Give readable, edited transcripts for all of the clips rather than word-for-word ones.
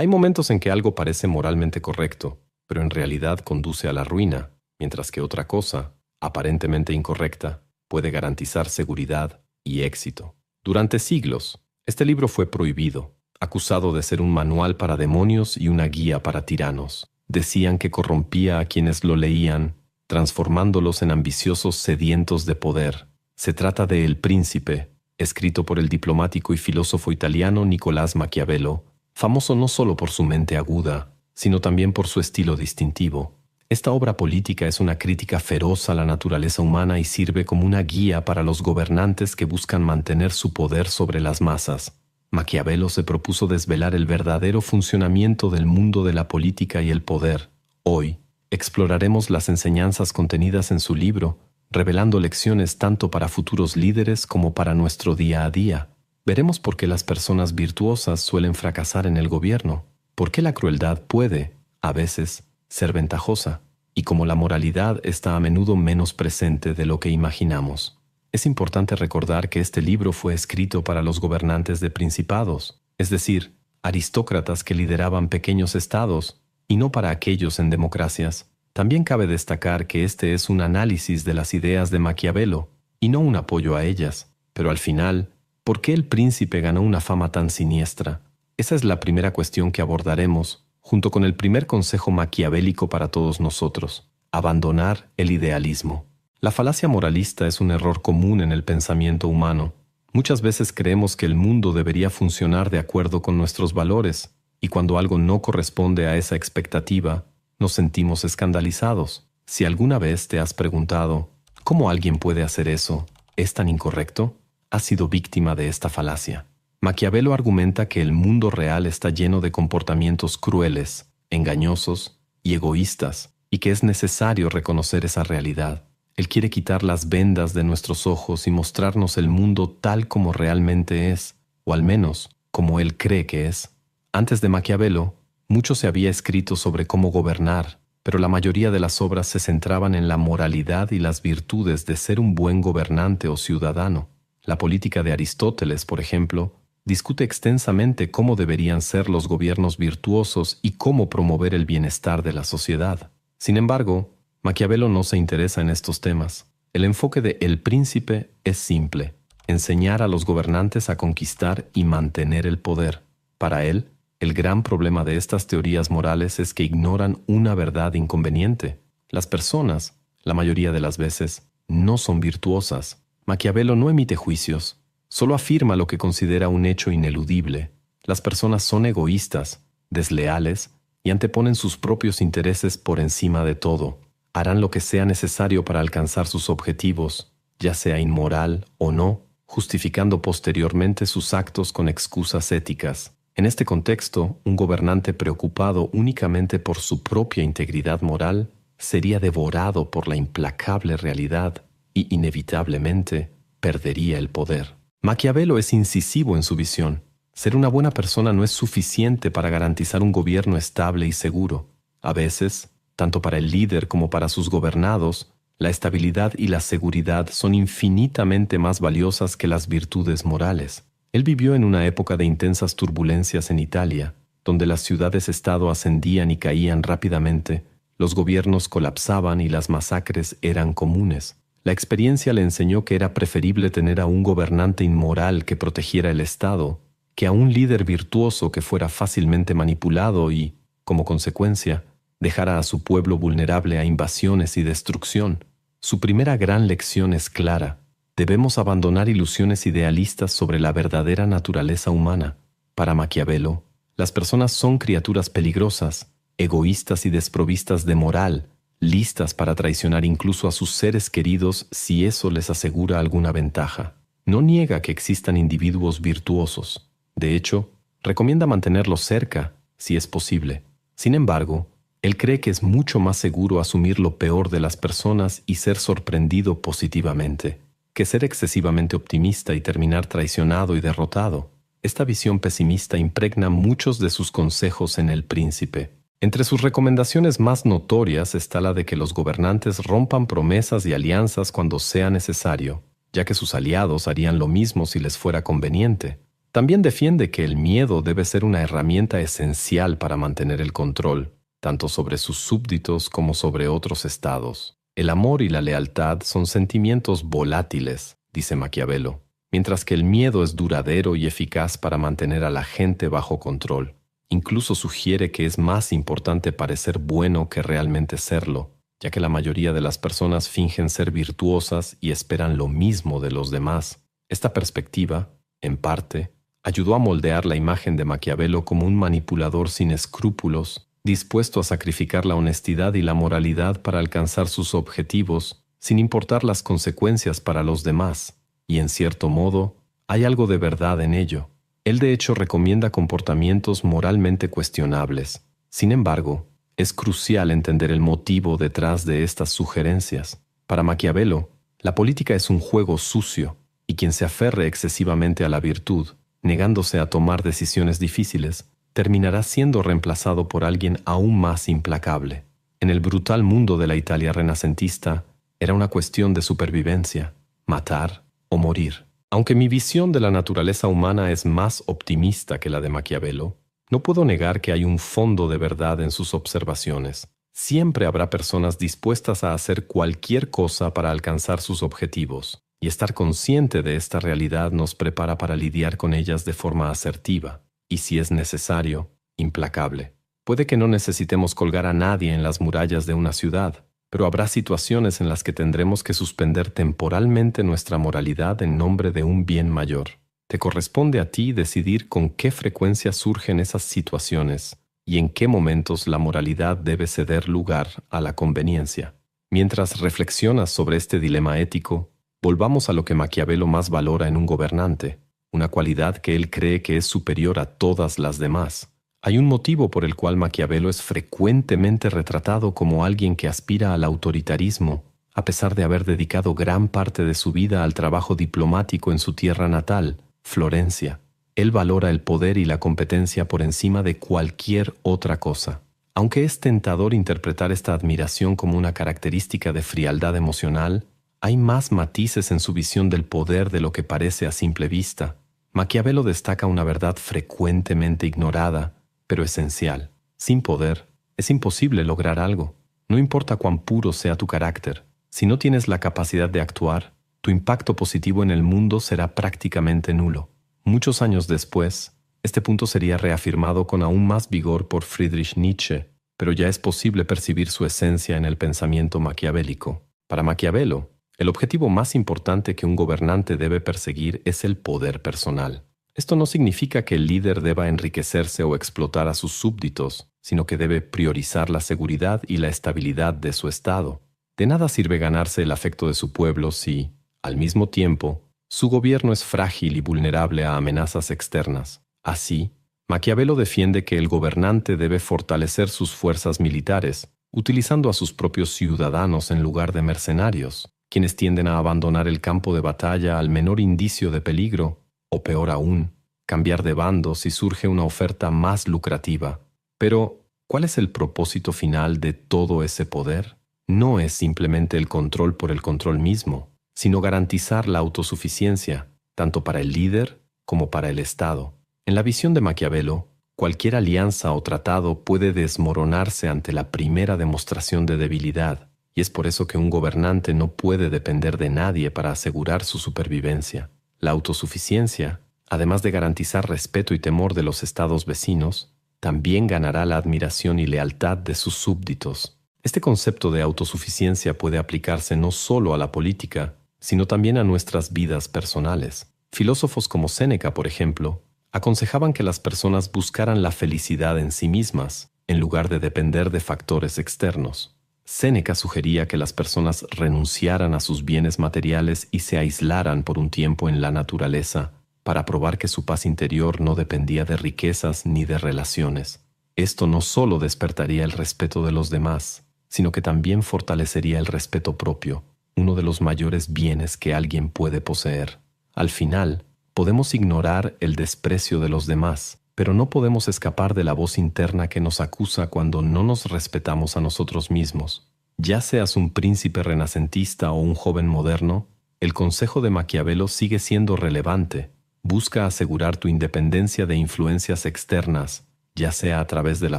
Hay momentos en que algo parece moralmente correcto, pero en realidad conduce a la ruina, mientras que otra cosa, aparentemente incorrecta, puede garantizar seguridad y éxito. Durante siglos, este libro fue prohibido, acusado de ser un manual para demonios y una guía para tiranos. Decían que corrompía a quienes lo leían, transformándolos en ambiciosos sedientos de poder. Se trata de El Príncipe, escrito por el diplomático y filósofo italiano Nicolás Maquiavelo, famoso no solo por su mente aguda, sino también por su estilo distintivo. Esta obra política es una crítica feroz a la naturaleza humana y sirve como una guía para los gobernantes que buscan mantener su poder sobre las masas. Maquiavelo se propuso desvelar el verdadero funcionamiento del mundo de la política y el poder. Hoy, exploraremos las enseñanzas contenidas en su libro, revelando lecciones tanto para futuros líderes como para nuestro día a día. Veremos por qué las personas virtuosas suelen fracasar en el gobierno, por qué la crueldad puede, a veces, ser ventajosa, y cómo la moralidad está a menudo menos presente de lo que imaginamos. Es importante recordar que este libro fue escrito para los gobernantes de principados, es decir, aristócratas que lideraban pequeños estados, y no para aquellos en democracias. También cabe destacar que este es un análisis de las ideas de Maquiavelo, y no un apoyo a ellas. Pero al final, ¿por qué El Príncipe ganó una fama tan siniestra? Esa es la primera cuestión que abordaremos, junto con el primer consejo maquiavélico para todos nosotros: abandonar el idealismo. La falacia moralista es un error común en el pensamiento humano. Muchas veces creemos que el mundo debería funcionar de acuerdo con nuestros valores, y cuando algo no corresponde a esa expectativa, nos sentimos escandalizados. Si alguna vez te has preguntado, ¿cómo alguien puede hacer eso? ¿Es tan incorrecto? Has sido víctima de esta falacia. Maquiavelo argumenta que el mundo real está lleno de comportamientos crueles, engañosos y egoístas, y que es necesario reconocer esa realidad. Él quiere quitar las vendas de nuestros ojos y mostrarnos el mundo tal como realmente es, o al menos como él cree que es. Antes de Maquiavelo, mucho se había escrito sobre cómo gobernar, pero la mayoría de las obras se centraban en la moralidad y las virtudes de ser un buen gobernante o ciudadano. La política de Aristóteles, por ejemplo, discute extensamente cómo deberían ser los gobiernos virtuosos y cómo promover el bienestar de la sociedad. Sin embargo, Maquiavelo no se interesa en estos temas. El enfoque de El Príncipe es simple: enseñar a los gobernantes a conquistar y mantener el poder. Para él, el gran problema de estas teorías morales es que ignoran una verdad inconveniente. Las personas, la mayoría de las veces, no son virtuosas. Maquiavelo no emite juicios, solo afirma lo que considera un hecho ineludible. Las personas son egoístas, desleales y anteponen sus propios intereses por encima de todo. Harán lo que sea necesario para alcanzar sus objetivos, ya sea inmoral o no, justificando posteriormente sus actos con excusas éticas. En este contexto, un gobernante preocupado únicamente por su propia integridad moral sería devorado por la implacable realidad y, inevitablemente, perdería el poder. Maquiavelo es incisivo en su visión. Ser una buena persona no es suficiente para garantizar un gobierno estable y seguro. A veces, tanto para el líder como para sus gobernados, la estabilidad y la seguridad son infinitamente más valiosas que las virtudes morales. Él vivió en una época de intensas turbulencias en Italia, donde las ciudades-estado ascendían y caían rápidamente, los gobiernos colapsaban y las masacres eran comunes. La experiencia le enseñó que era preferible tener a un gobernante inmoral que protegiera el Estado, que a un líder virtuoso que fuera fácilmente manipulado y, como consecuencia, dejara a su pueblo vulnerable a invasiones y destrucción. Su primera gran lección es clara: debemos abandonar ilusiones idealistas sobre la verdadera naturaleza humana. Para Maquiavelo, las personas son criaturas peligrosas, egoístas y desprovistas de moral, listas para traicionar incluso a sus seres queridos si eso les asegura alguna ventaja. No niega que existan individuos virtuosos. De hecho, recomienda mantenerlos cerca, si es posible. Sin embargo, él cree que es mucho más seguro asumir lo peor de las personas y ser sorprendido positivamente, que ser excesivamente optimista y terminar traicionado y derrotado. Esta visión pesimista impregna muchos de sus consejos en El Príncipe. Entre sus recomendaciones más notorias está la de que los gobernantes rompan promesas y alianzas cuando sea necesario, ya que sus aliados harían lo mismo si les fuera conveniente. También defiende que el miedo debe ser una herramienta esencial para mantener el control, tanto sobre sus súbditos como sobre otros estados. El amor y la lealtad son sentimientos volátiles, dice Maquiavelo, mientras que el miedo es duradero y eficaz para mantener a la gente bajo control. Incluso sugiere que es más importante parecer bueno que realmente serlo, ya que la mayoría de las personas fingen ser virtuosas y esperan lo mismo de los demás. Esta perspectiva, en parte, ayudó a moldear la imagen de Maquiavelo como un manipulador sin escrúpulos, dispuesto a sacrificar la honestidad y la moralidad para alcanzar sus objetivos, sin importar las consecuencias para los demás. Y en cierto modo, hay algo de verdad en ello. Él de hecho recomienda comportamientos moralmente cuestionables. Sin embargo, es crucial entender el motivo detrás de estas sugerencias. Para Maquiavelo, la política es un juego sucio, y quien se aferre excesivamente a la virtud, negándose a tomar decisiones difíciles, terminará siendo reemplazado por alguien aún más implacable. En el brutal mundo de la Italia renacentista, era una cuestión de supervivencia, matar o morir. Aunque mi visión de la naturaleza humana es más optimista que la de Maquiavelo, no puedo negar que hay un fondo de verdad en sus observaciones. Siempre habrá personas dispuestas a hacer cualquier cosa para alcanzar sus objetivos, y estar consciente de esta realidad nos prepara para lidiar con ellas de forma asertiva, y si es necesario, implacable. Puede que no necesitemos colgar a nadie en las murallas de una ciudad, pero habrá situaciones en las que tendremos que suspender temporalmente nuestra moralidad en nombre de un bien mayor. Te corresponde a ti decidir con qué frecuencia surgen esas situaciones y en qué momentos la moralidad debe ceder lugar a la conveniencia. Mientras reflexionas sobre este dilema ético, volvamos a lo que Maquiavelo más valora en un gobernante, una cualidad que él cree que es superior a todas las demás. Hay un motivo por el cual Maquiavelo es frecuentemente retratado como alguien que aspira al autoritarismo, a pesar de haber dedicado gran parte de su vida al trabajo diplomático en su tierra natal, Florencia. Él valora el poder y la competencia por encima de cualquier otra cosa. Aunque es tentador interpretar esta admiración como una característica de frialdad emocional, hay más matices en su visión del poder de lo que parece a simple vista. Maquiavelo destaca una verdad frecuentemente ignorada, pero esencial. Sin poder, es imposible lograr algo. No importa cuán puro sea tu carácter, si no tienes la capacidad de actuar, tu impacto positivo en el mundo será prácticamente nulo. Muchos años después, este punto sería reafirmado con aún más vigor por Friedrich Nietzsche, pero ya es posible percibir su esencia en el pensamiento maquiavélico. Para Maquiavelo, el objetivo más importante que un gobernante debe perseguir es el poder personal. Esto no significa que el líder deba enriquecerse o explotar a sus súbditos, sino que debe priorizar la seguridad y la estabilidad de su estado. De nada sirve ganarse el afecto de su pueblo si, al mismo tiempo, su gobierno es frágil y vulnerable a amenazas externas. Así, Maquiavelo defiende que el gobernante debe fortalecer sus fuerzas militares, utilizando a sus propios ciudadanos en lugar de mercenarios, quienes tienden a abandonar el campo de batalla al menor indicio de peligro, o peor aún, cambiar de bando si surge una oferta más lucrativa. Pero, ¿cuál es el propósito final de todo ese poder? No es simplemente el control por el control mismo, sino garantizar la autosuficiencia, tanto para el líder como para el Estado. En la visión de Maquiavelo, cualquier alianza o tratado puede desmoronarse ante la primera demostración de debilidad, y es por eso que un gobernante no puede depender de nadie para asegurar su supervivencia. La autosuficiencia, además de garantizar respeto y temor de los estados vecinos, también ganará la admiración y lealtad de sus súbditos. Este concepto de autosuficiencia puede aplicarse no solo a la política, sino también a nuestras vidas personales. Filósofos como Séneca, por ejemplo, aconsejaban que las personas buscaran la felicidad en sí mismas, en lugar de depender de factores externos. Séneca sugería que las personas renunciaran a sus bienes materiales y se aislaran por un tiempo en la naturaleza para probar que su paz interior no dependía de riquezas ni de relaciones. Esto no solo despertaría el respeto de los demás, sino que también fortalecería el respeto propio, uno de los mayores bienes que alguien puede poseer. Al final, podemos ignorar el desprecio de los demás, pero no podemos escapar de la voz interna que nos acusa cuando no nos respetamos a nosotros mismos. Ya seas un príncipe renacentista o un joven moderno, el consejo de Maquiavelo sigue siendo relevante. busca asegurar tu independencia de influencias externas, ya sea a través de la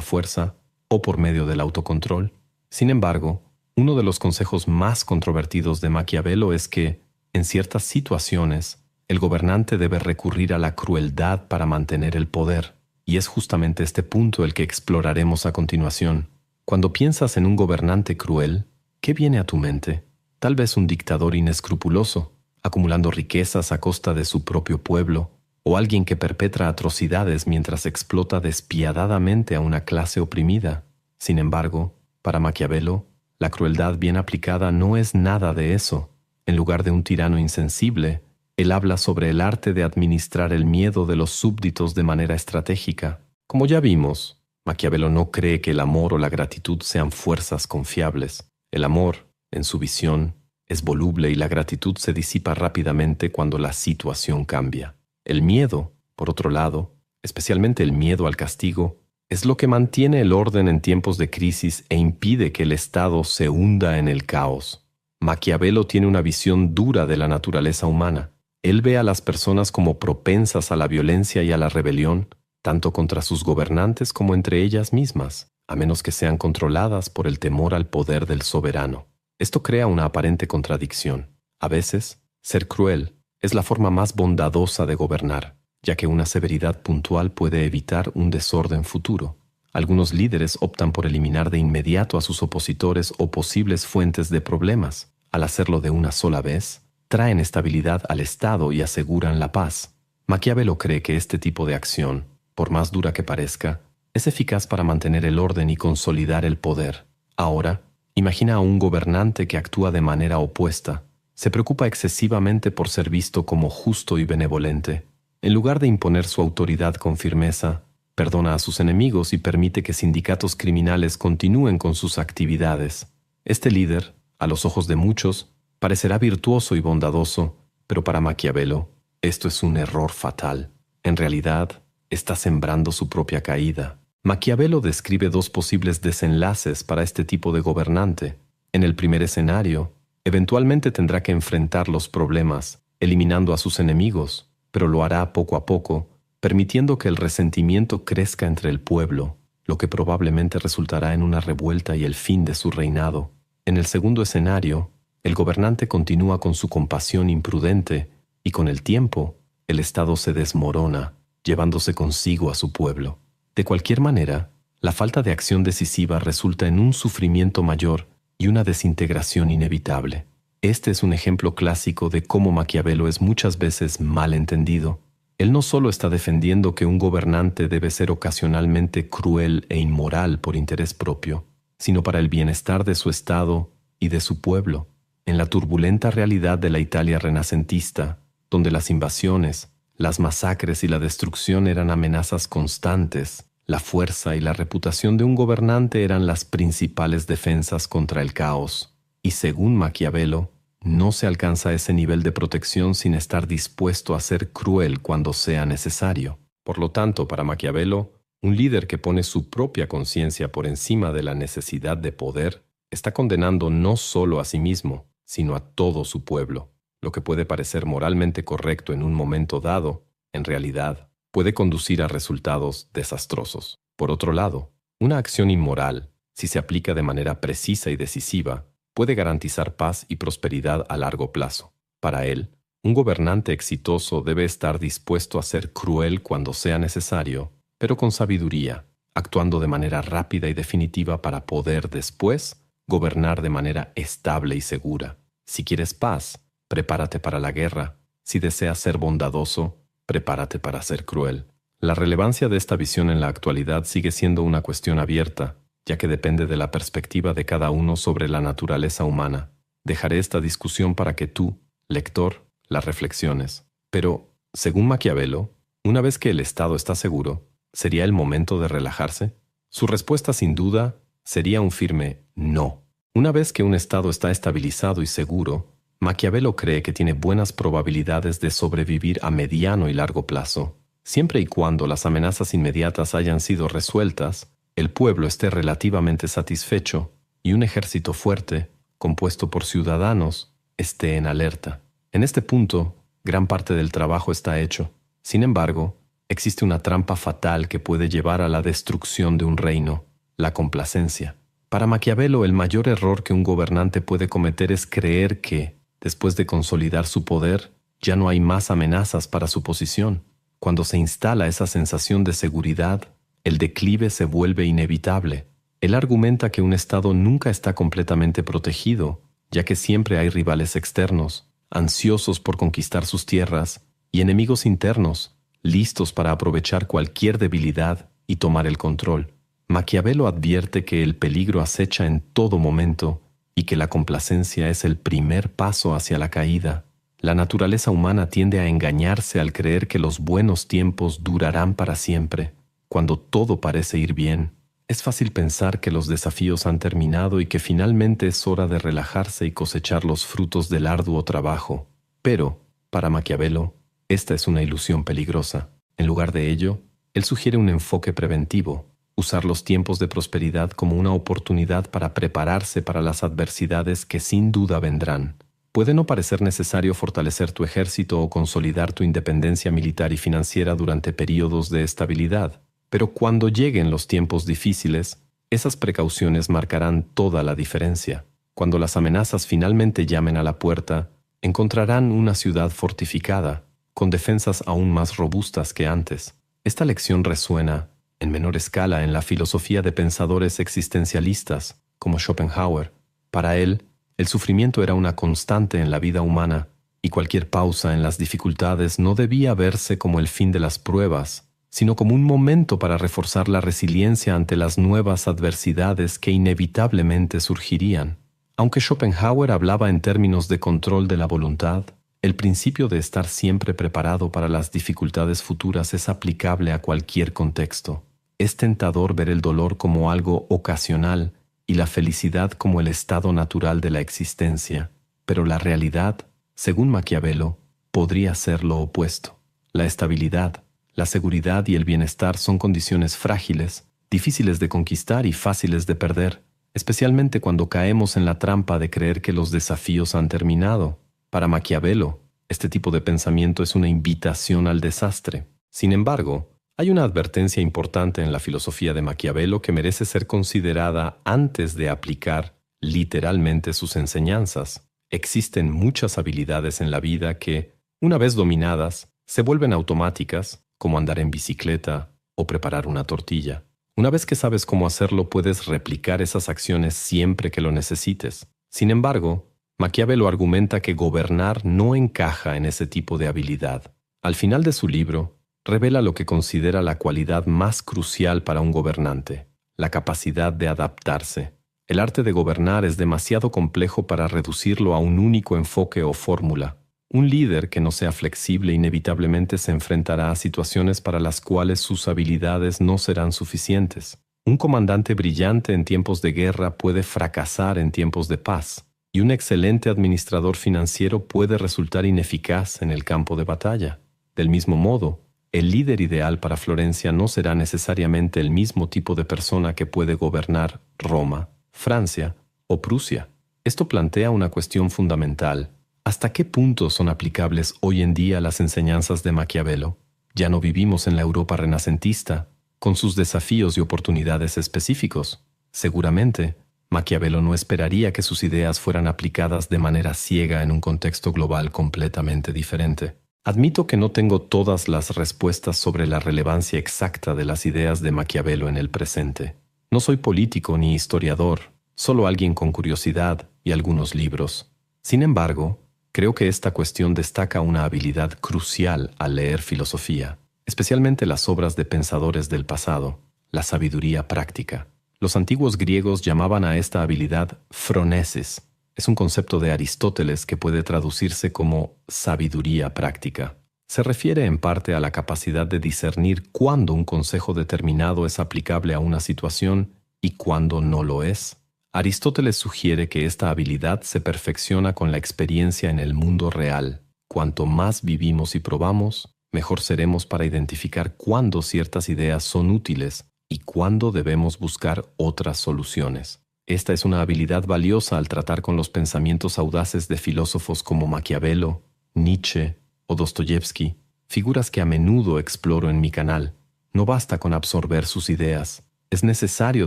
fuerza o por medio del autocontrol. Sin embargo, uno de los consejos más controvertidos de Maquiavelo es que, en ciertas situaciones, el gobernante debe recurrir a la crueldad para mantener el poder. Y es justamente este punto el que exploraremos a continuación. Cuando piensas en un gobernante cruel, ¿qué viene a tu mente? Tal vez un dictador inescrupuloso, acumulando riquezas a costa de su propio pueblo, o alguien que perpetra atrocidades mientras explota despiadadamente a una clase oprimida. Sin embargo, para Maquiavelo, la crueldad bien aplicada no es nada de eso. En lugar de un tirano insensible, él habla sobre el arte de administrar el miedo de los súbditos de manera estratégica. Como ya vimos, Maquiavelo no cree que el amor o la gratitud sean fuerzas confiables. El amor, en su visión, es voluble y la gratitud se disipa rápidamente cuando la situación cambia. El miedo, por otro lado, especialmente el miedo al castigo, es lo que mantiene el orden en tiempos de crisis e impide que el Estado se hunda en el caos. Maquiavelo tiene una visión dura de la naturaleza humana. Él ve a las personas como propensas a la violencia y a la rebelión, tanto contra sus gobernantes como entre ellas mismas, a menos que sean controladas por el temor al poder del soberano. Esto crea una aparente contradicción. A veces, ser cruel es la forma más bondadosa de gobernar, ya que una severidad puntual puede evitar un desorden futuro. Algunos líderes optan por eliminar de inmediato a sus opositores o posibles fuentes de problemas. Al hacerlo de una sola vez, traen estabilidad al Estado y aseguran la paz. Maquiavelo cree que este tipo de acción, por más dura que parezca, es eficaz para mantener el orden y consolidar el poder. Ahora, imagina a un gobernante que actúa de manera opuesta. Se preocupa excesivamente por ser visto como justo y benevolente. En lugar de imponer su autoridad con firmeza, perdona a sus enemigos y permite que sindicatos criminales continúen con sus actividades. Este líder, a los ojos de muchos, parecerá virtuoso y bondadoso, pero para Maquiavelo, esto es un error fatal. En realidad, está sembrando su propia caída. Maquiavelo describe dos posibles desenlaces para este tipo de gobernante. En el primer escenario, eventualmente tendrá que enfrentar los problemas, eliminando a sus enemigos, pero lo hará poco a poco, permitiendo que el resentimiento crezca entre el pueblo, lo que probablemente resultará en una revuelta y el fin de su reinado. En el segundo escenario, el gobernante continúa con su compasión imprudente y con el tiempo, el Estado se desmorona, llevándose consigo a su pueblo. De cualquier manera, la falta de acción decisiva resulta en un sufrimiento mayor y una desintegración inevitable. Este es un ejemplo clásico de cómo Maquiavelo es muchas veces mal entendido. Él no solo está defendiendo que un gobernante debe ser ocasionalmente cruel e inmoral por interés propio, sino para el bienestar de su Estado y de su pueblo. En la turbulenta realidad de la Italia renacentista, donde las invasiones, las masacres y la destrucción eran amenazas constantes, la fuerza y la reputación de un gobernante eran las principales defensas contra el caos. Y según Maquiavelo, no se alcanza ese nivel de protección sin estar dispuesto a ser cruel cuando sea necesario. Por lo tanto, para Maquiavelo, un líder que pone su propia conciencia por encima de la necesidad de poder está condenando no solo a sí mismo, sino a todo su pueblo. Lo que puede parecer moralmente correcto en un momento dado, en realidad, puede conducir a resultados desastrosos. Por otro lado, una acción inmoral, si se aplica de manera precisa y decisiva, puede garantizar paz y prosperidad a largo plazo. Para él, un gobernante exitoso debe estar dispuesto a ser cruel cuando sea necesario, pero con sabiduría, actuando de manera rápida y definitiva para poder después gobernar de manera estable y segura. Si quieres paz, prepárate para la guerra. Si deseas ser bondadoso, prepárate para ser cruel. La relevancia de esta visión en la actualidad sigue siendo una cuestión abierta, ya que depende de la perspectiva de cada uno sobre la naturaleza humana. Dejaré esta discusión para que tú, lector, la reflexiones. Pero, según Maquiavelo, una vez que el Estado está seguro, ¿sería el momento de relajarse? Su respuesta, sin duda, sería un firme no. Una vez que un Estado está estabilizado y seguro, Maquiavelo cree que tiene buenas probabilidades de sobrevivir a mediano y largo plazo. Siempre y cuando las amenazas inmediatas hayan sido resueltas, el pueblo esté relativamente satisfecho y un ejército fuerte, compuesto por ciudadanos, esté en alerta. En este punto, gran parte del trabajo está hecho. Sin embargo, existe una trampa fatal que puede llevar a la destrucción de un reino: la complacencia. Para Maquiavelo, el mayor error que un gobernante puede cometer es creer que, después de consolidar su poder, ya no hay más amenazas para su posición. Cuando se instala esa sensación de seguridad, el declive se vuelve inevitable. Él argumenta que un Estado nunca está completamente protegido, ya que siempre hay rivales externos, ansiosos por conquistar sus tierras, y enemigos internos, listos para aprovechar cualquier debilidad y tomar el control. Maquiavelo advierte que el peligro acecha en todo momento y que la complacencia es el primer paso hacia la caída. La naturaleza humana tiende a engañarse al creer que los buenos tiempos durarán para siempre. Cuando todo parece ir bien, es fácil pensar que los desafíos han terminado y que finalmente es hora de relajarse y cosechar los frutos del arduo trabajo. Pero, para Maquiavelo, esta es una ilusión peligrosa. En lugar de ello, él sugiere un enfoque preventivo: usar los tiempos de prosperidad como una oportunidad para prepararse para las adversidades que sin duda vendrán. Puede no parecer necesario fortalecer tu ejército o consolidar tu independencia militar y financiera durante períodos de estabilidad, pero cuando lleguen los tiempos difíciles, esas precauciones marcarán toda la diferencia. Cuando las amenazas finalmente llamen a la puerta, encontrarán una ciudad fortificada, con defensas aún más robustas que antes. Esta lección resuena, en menor escala, en la filosofía de pensadores existencialistas, como Schopenhauer. Para él, el sufrimiento era una constante en la vida humana, y cualquier pausa en las dificultades no debía verse como el fin de las pruebas, sino como un momento para reforzar la resiliencia ante las nuevas adversidades que inevitablemente surgirían. Aunque Schopenhauer hablaba en términos de control de la voluntad, el principio de estar siempre preparado para las dificultades futuras es aplicable a cualquier contexto. Es tentador ver el dolor como algo ocasional y la felicidad como el estado natural de la existencia, pero la realidad, según Maquiavelo, podría ser lo opuesto. La estabilidad, la seguridad y el bienestar son condiciones frágiles, difíciles de conquistar y fáciles de perder, especialmente cuando caemos en la trampa de creer que los desafíos han terminado. Para Maquiavelo, este tipo de pensamiento es una invitación al desastre. Sin embargo, hay una advertencia importante en la filosofía de Maquiavelo que merece ser considerada antes de aplicar literalmente sus enseñanzas. Existen muchas habilidades en la vida que, una vez dominadas, se vuelven automáticas, como andar en bicicleta o preparar una tortilla. Una vez que sabes cómo hacerlo, puedes replicar esas acciones siempre que lo necesites. Sin embargo, Maquiavelo argumenta que gobernar no encaja en ese tipo de habilidad. Al final de su libro, revela lo que considera la cualidad más crucial para un gobernante: la capacidad de adaptarse. El arte de gobernar es demasiado complejo para reducirlo a un único enfoque o fórmula. Un líder que no sea flexible inevitablemente se enfrentará a situaciones para las cuales sus habilidades no serán suficientes. Un comandante brillante en tiempos de guerra puede fracasar en tiempos de paz, y un excelente administrador financiero puede resultar ineficaz en el campo de batalla. Del mismo modo, el líder ideal para Florencia no será necesariamente el mismo tipo de persona que puede gobernar Roma, Francia o Prusia. Esto plantea una cuestión fundamental: ¿hasta qué punto son aplicables hoy en día las enseñanzas de Maquiavelo? Ya no vivimos en la Europa renacentista, con sus desafíos y oportunidades específicos. Seguramente, Maquiavelo no esperaría que sus ideas fueran aplicadas de manera ciega en un contexto global completamente diferente. Admito que no tengo todas las respuestas sobre la relevancia exacta de las ideas de Maquiavelo en el presente. No soy político ni historiador, solo alguien con curiosidad y algunos libros. Sin embargo, creo que esta cuestión destaca una habilidad crucial al leer filosofía, especialmente las obras de pensadores del pasado: la sabiduría práctica. Los antiguos griegos llamaban a esta habilidad phronesis. Es un concepto de Aristóteles que puede traducirse como sabiduría práctica. Se refiere en parte a la capacidad de discernir cuándo un consejo determinado es aplicable a una situación y cuándo no lo es. Aristóteles sugiere que esta habilidad se perfecciona con la experiencia en el mundo real. Cuanto más vivimos y probamos, mejor seremos para identificar cuándo ciertas ideas son útiles y cuándo debemos buscar otras soluciones. Esta es una habilidad valiosa al tratar con los pensamientos audaces de filósofos como Maquiavelo, Nietzsche o Dostoyevsky, figuras que a menudo exploro en mi canal. No basta con absorber sus ideas, es necesario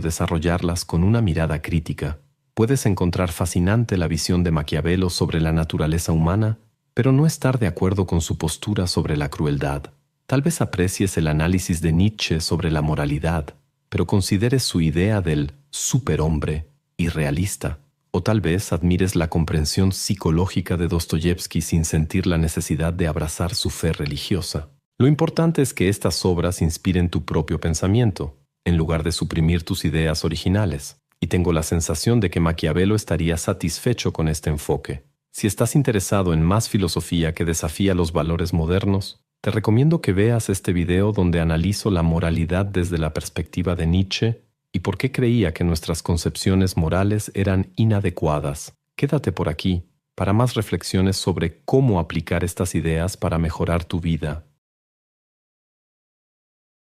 desarrollarlas con una mirada crítica. Puedes encontrar fascinante la visión de Maquiavelo sobre la naturaleza humana, pero no estar de acuerdo con su postura sobre la crueldad. Tal vez aprecies el análisis de Nietzsche sobre la moralidad, pero consideres su idea del superhombre irrealista. O tal vez admires la comprensión psicológica de Dostoyevski sin sentir la necesidad de abrazar su fe religiosa. Lo importante es que estas obras inspiren tu propio pensamiento, en lugar de suprimir tus ideas originales. Y tengo la sensación de que Maquiavelo estaría satisfecho con este enfoque. Si estás interesado en más filosofía que desafía los valores modernos, te recomiendo que veas este video donde analizo la moralidad desde la perspectiva de Nietzsche y por qué creía que nuestras concepciones morales eran inadecuadas. Quédate por aquí para más reflexiones sobre cómo aplicar estas ideas para mejorar tu vida